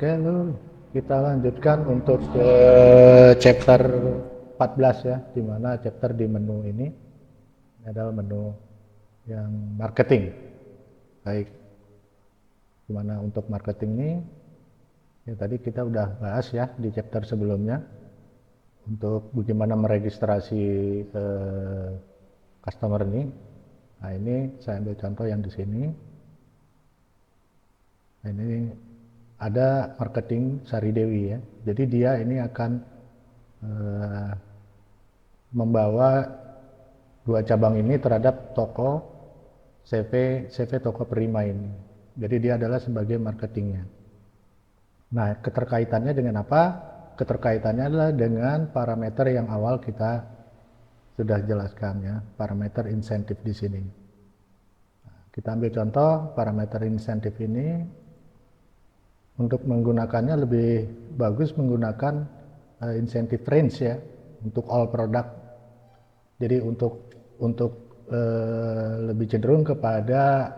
Oke, lalu kita lanjutkan untuk chapter 14 ya, di mana chapter di menu ini adalah menu yang marketing. Baik, dimana untuk marketing ini ya tadi kita udah bahas ya di chapter sebelumnya untuk bagaimana meregistrasi customer ini. Nah, ini saya ambil contoh yang di sini. Nah, ini ada marketing Sari Dewi ya. Jadi dia ini akan membawa dua cabang ini terhadap toko CV toko Prima ini. Jadi dia adalah sebagai marketingnya. Nah, keterkaitannya dengan apa? Keterkaitannya adalah dengan parameter yang awal kita sudah jelaskan ya, parameter insentif di sini. Nah, kita ambil contoh parameter insentif ini. Untuk menggunakannya lebih bagus menggunakan insentif range ya untuk all product. Jadi untuk lebih cenderung kepada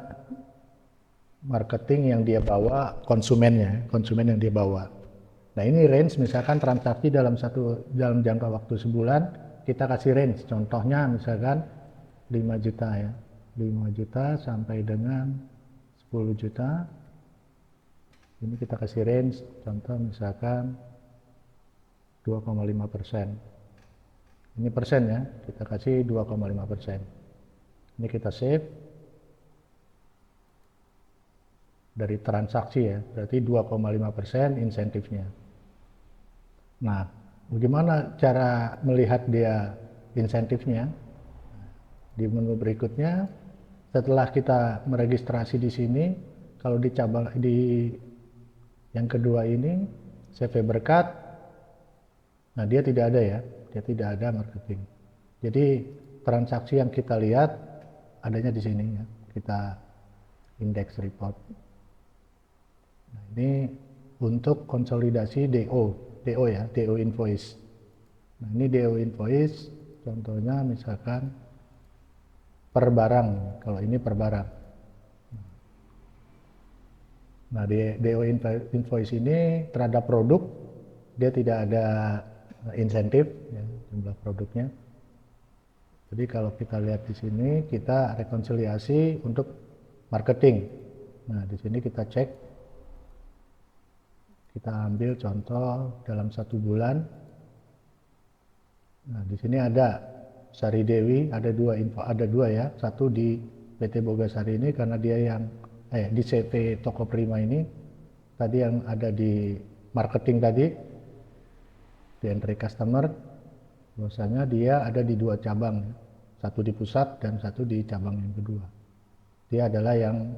marketing yang dia bawa konsumen yang dia bawa. Nah, ini range misalkan transaksi dalam jangka waktu sebulan kita kasih range. Contohnya misalkan 5 juta ya. 5 juta sampai dengan 10 juta. Ini kita kasih range, contoh misalkan 2,5%. Ini persen ya, kita kasih 2,5%. Ini kita save. Dari transaksi ya, berarti 2,5% insentifnya. Nah, bagaimana cara melihat dia insentifnya? Di menu berikutnya, setelah kita meregistrasi di sini, kalau di cabang di yang kedua ini, CV Berkat, nah dia tidak ada ya, dia tidak ada marketing. Jadi transaksi yang kita lihat adanya di sini ya, kita index report. Nah, ini untuk konsolidasi DO ya, DO invoice. Nah, ini DO invoice, contohnya misalkan per barang, kalau ini per barang. Nah, di DO invoice ini terhadap produk, dia tidak ada insentif, ya, jumlah produknya. Jadi kalau kita lihat di sini, kita rekonsiliasi untuk marketing. Nah, di sini kita cek, kita ambil contoh dalam 1 bulan. Nah, di sini ada Sari Dewi, ada dua ya, satu di PT Bogasari ini karena dia yang di CV Toko Prima ini, tadi yang ada di marketing tadi, di entry customer, bahwasanya dia ada di 2 cabang, satu di pusat dan satu di cabang yang kedua. Dia adalah yang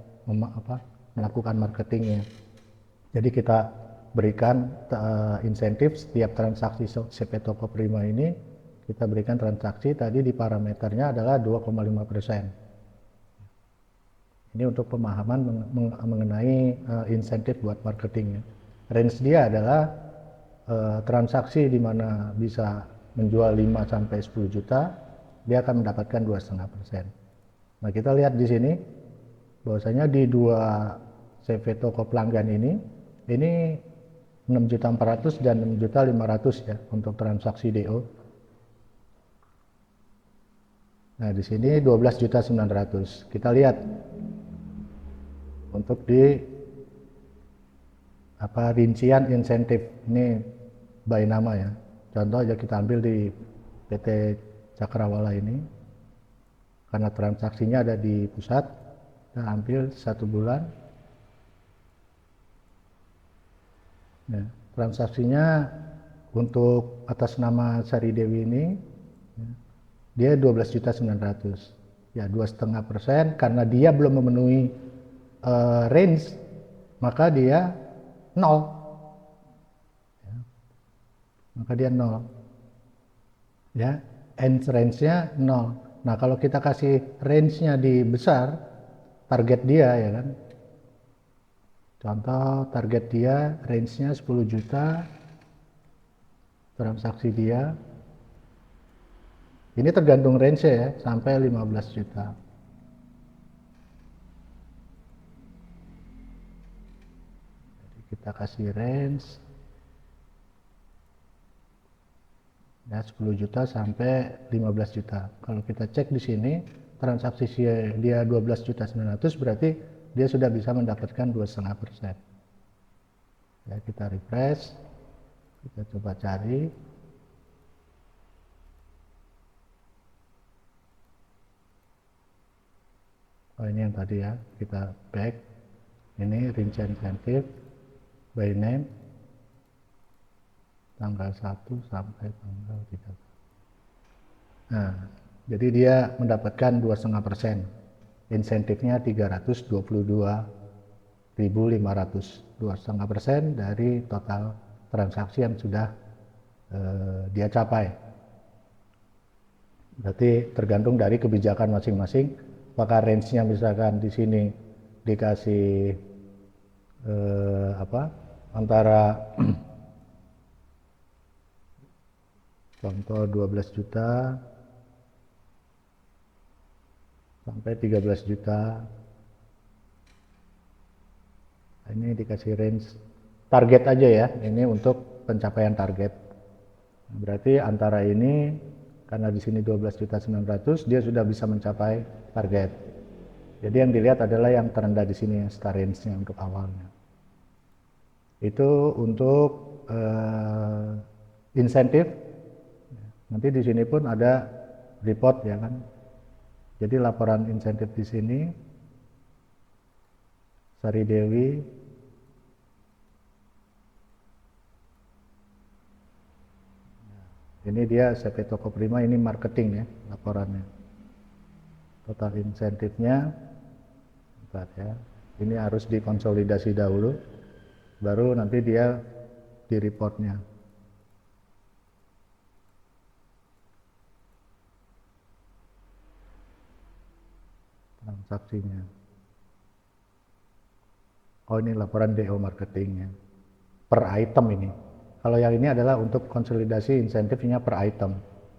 melakukan marketingnya. Jadi kita berikan insentif setiap transaksi CV Toko Prima ini, kita berikan transaksi tadi di parameternya adalah 2,5%. Ini untuk pemahaman mengenai insentif buat marketingnya. Range dia adalah transaksi di mana bisa menjual 5 sampai 10 juta, dia akan mendapatkan 2,5%. Nah, kita lihat di sini bahwasanya di 2 CV toko pelanggan ini 6.400.000 dan 6.500.000 ya untuk transaksi DO. Nah, di sini 12.900.000. Kita lihat untuk di rincian insentif ini by nama ya. Contoh aja kita ambil di PT Cakrawala ini, karena transaksinya ada di pusat, kita ambil 1 bulan. Nah, transaksinya untuk atas nama Sari Dewi ini, dia 12.900.000. Ya, 2,5%, karena dia belum memenuhi range, maka dia 0. Ya, maka dia 0. Ya, end range-nya 0. Nah, kalau kita kasih range-nya di besar, target dia ya kan. Contoh target dia range-nya 10 juta, transaksi dia. Ini tergantung range ya, sampai 15 juta. kita kasih range ya 10 juta sampai 15 juta. Kalau kita cek di sini transaksi dia 12.900.000 berarti dia sudah bisa mendapatkan 2,5%. Ya, kita refresh, kita coba cari. Oh ini yang tadi ya, kita back. Ini rincian insentif by name tanggal 1 sampai tanggal 3. Nah, jadi dia mendapatkan 2,5%. Insentifnya 322.500. 2,5% dari total transaksi yang sudah dia capai. Berarti tergantung dari kebijakan masing-masing. Apakah range-nya misalkan di sini dikasih antara contoh 12 juta sampai 13 juta. Ini dikasih range target aja ya, ini untuk pencapaian target. Berarti antara ini, karena di sini 12.900.000 dia sudah bisa mencapai target. Jadi yang dilihat adalah yang terendah di sini, star range-nya untuk awalnya. Itu untuk insentif. Nanti di sini pun ada report ya kan. Jadi laporan insentif di sini Sari Dewi ini dia CP Toko Prima, ini marketing ya laporannya. Total insentifnya ya. Ini harus dikonsolidasi dahulu, baru nanti dia di reportnya. Transaksinya. Oh ini laporan DO marketingnya. Per item ini. Kalau yang ini adalah untuk konsolidasi insentifnya per item.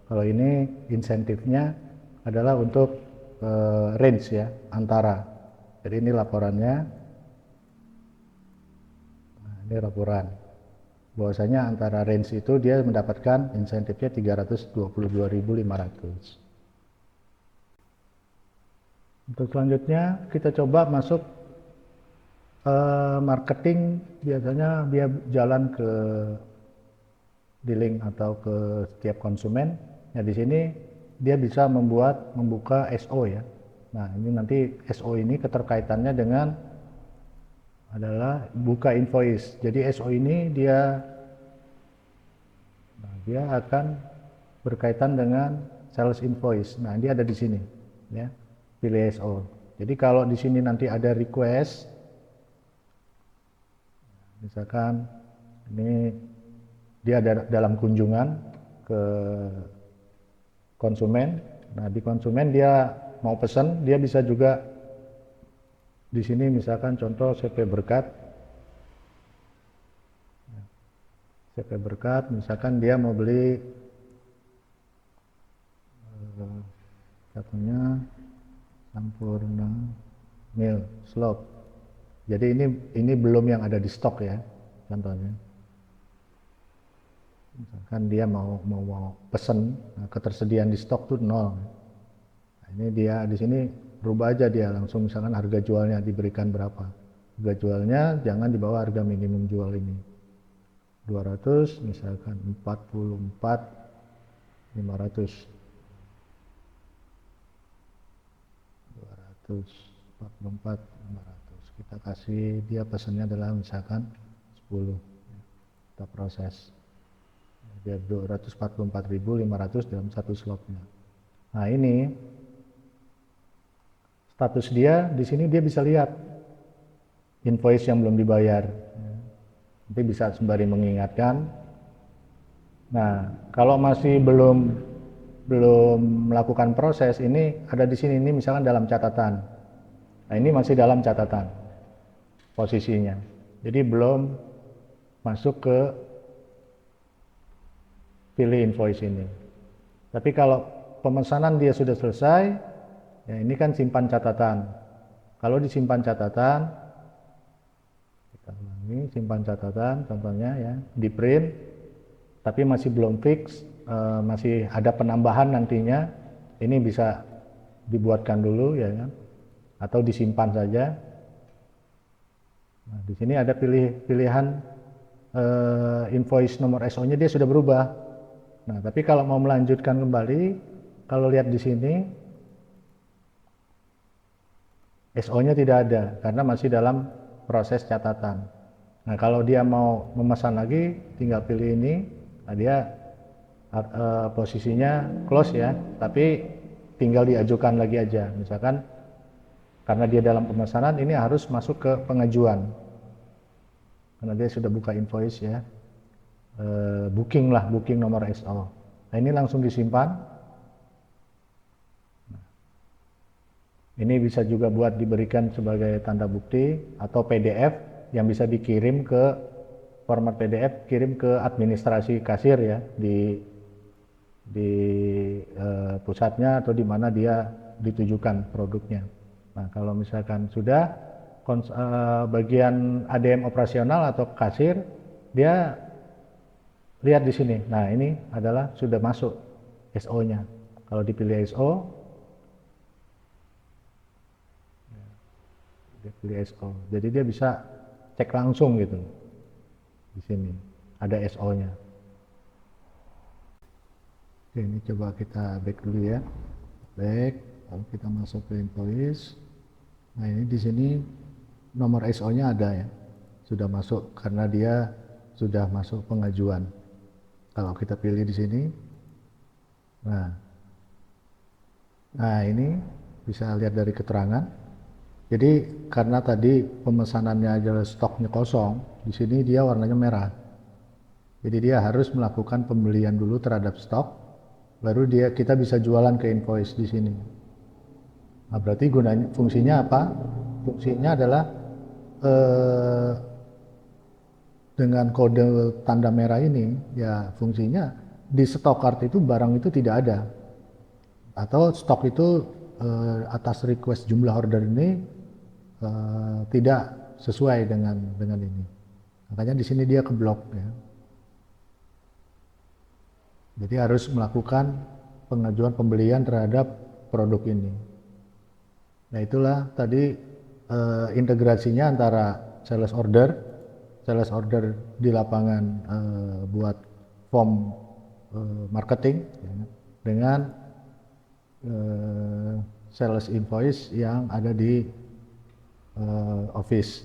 Kalau ini insentifnya adalah untuk range ya, antara. Jadi ini laporannya. Nah, ini laporan. Bahwasanya antara range itu dia mendapatkan insentifnya 322.500. Untuk selanjutnya kita coba masuk marketing, biasanya dia jalan ke di link atau ke setiap konsumen. Nah di sini dia bisa membuka SO ya. Nah ini nanti SO ini keterkaitannya dengan adalah buka invoice. Jadi SO ini dia akan berkaitan dengan sales invoice. Nah dia ada di sini ya, pilih SO. Jadi kalau di sini nanti ada request, misalkan ini dia ada dalam kunjungan ke konsumen. Nah, di konsumen dia mau pesan, dia bisa juga di sini misalkan contoh CP Berkat. CP Berkat, misalkan dia mau beli satunya Sampurna Meal Slop. Jadi ini belum yang ada di stok ya, contohnya. Misalkan dia mau pesen, nah ketersediaan di stok tuh 0. Nah, ini dia di sini rubah aja, dia langsung misalkan harga jualnya diberikan berapa. Harga jualnya jangan di bawah harga minimum jual ini. 200 misalkan 44.500. 244.500. Kita kasih dia pesannya adalah misalkan 10. Kita proses. Dia 244.500 dalam satu slotnya. Nah ini status dia di sini, dia bisa lihat invoice yang belum dibayar. Nanti bisa sembari mengingatkan. Nah kalau masih belum melakukan proses, ini ada di sini, ini misalkan dalam catatan. Nah ini masih dalam catatan posisinya. Jadi belum masuk ke pilih invoice ini. Tapi kalau pemesanan dia sudah selesai, ya ini kan simpan catatan. Kalau disimpan catatan, kita Ini simpan catatan contohnya ya, di print, tapi masih belum fix, masih ada penambahan nantinya. Ini bisa dibuatkan dulu ya kan, atau disimpan saja. Nah, di sini ada pilihan invoice nomor SO-nya dia sudah berubah. Nah, tapi kalau mau melanjutkan kembali, kalau lihat di sini SO-nya tidak ada karena masih dalam proses catatan. Nah, kalau dia mau memesan lagi, tinggal pilih ini. Nah, dia posisinya close ya, tapi tinggal diajukan lagi aja. Misalkan karena dia dalam pemesanan, ini harus masuk ke pengajuan. Karena dia sudah buka invoice ya, booking lah, booking nomor SO. Nah, ini langsung disimpan. Ini bisa juga buat diberikan sebagai tanda bukti atau PDF yang bisa dikirim ke format PDF, kirim ke administrasi kasir ya di pusatnya atau di mana dia ditujukan produknya. Nah, kalau misalkan sudah bagian ADM operasional atau kasir, dia lihat di sini. Nah, ini adalah sudah masuk SO-nya. Kalau dipilih SO, dia pilih SO. Jadi dia bisa cek langsung gitu. Di sini ada SO-nya. Oke, ini coba kita back dulu ya. Back, lalu kita masuk ke invoice. Nah, ini di sini nomor SO-nya ada ya. Sudah masuk karena dia sudah masuk pengajuan. Kalau kita pilih di sini. Nah, ini bisa lihat dari keterangan. Jadi karena tadi pemesanannya adalah stoknya kosong, di sini dia warnanya merah. Jadi dia harus melakukan pembelian dulu terhadap stok, baru kita bisa jualan ke invoice di sini. Nah, berarti fungsinya apa? Fungsinya adalah dengan kode tanda merah ini, ya fungsinya di stok card itu barang itu tidak ada, atau stok itu atas request jumlah order ini tidak sesuai dengan ini. Makanya di sini dia keblok ya. Jadi harus melakukan pengajuan pembelian terhadap produk ini. Nah, itulah tadi integrasinya antara sales order di lapangan buat form marketing ya, dengan sales invoice yang ada di office.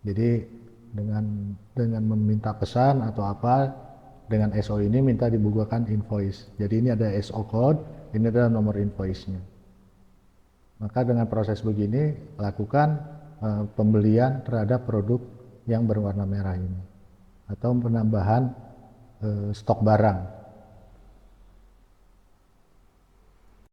Jadi dengan meminta pesan atau apa, dengan SO ini minta dibukakan invoice. Jadi ini ada SO code, ini adalah nomor invoice-nya. Maka dengan proses begini, lakukan pembelian terhadap produk yang berwarna merah ini, atau penambahan stok barang.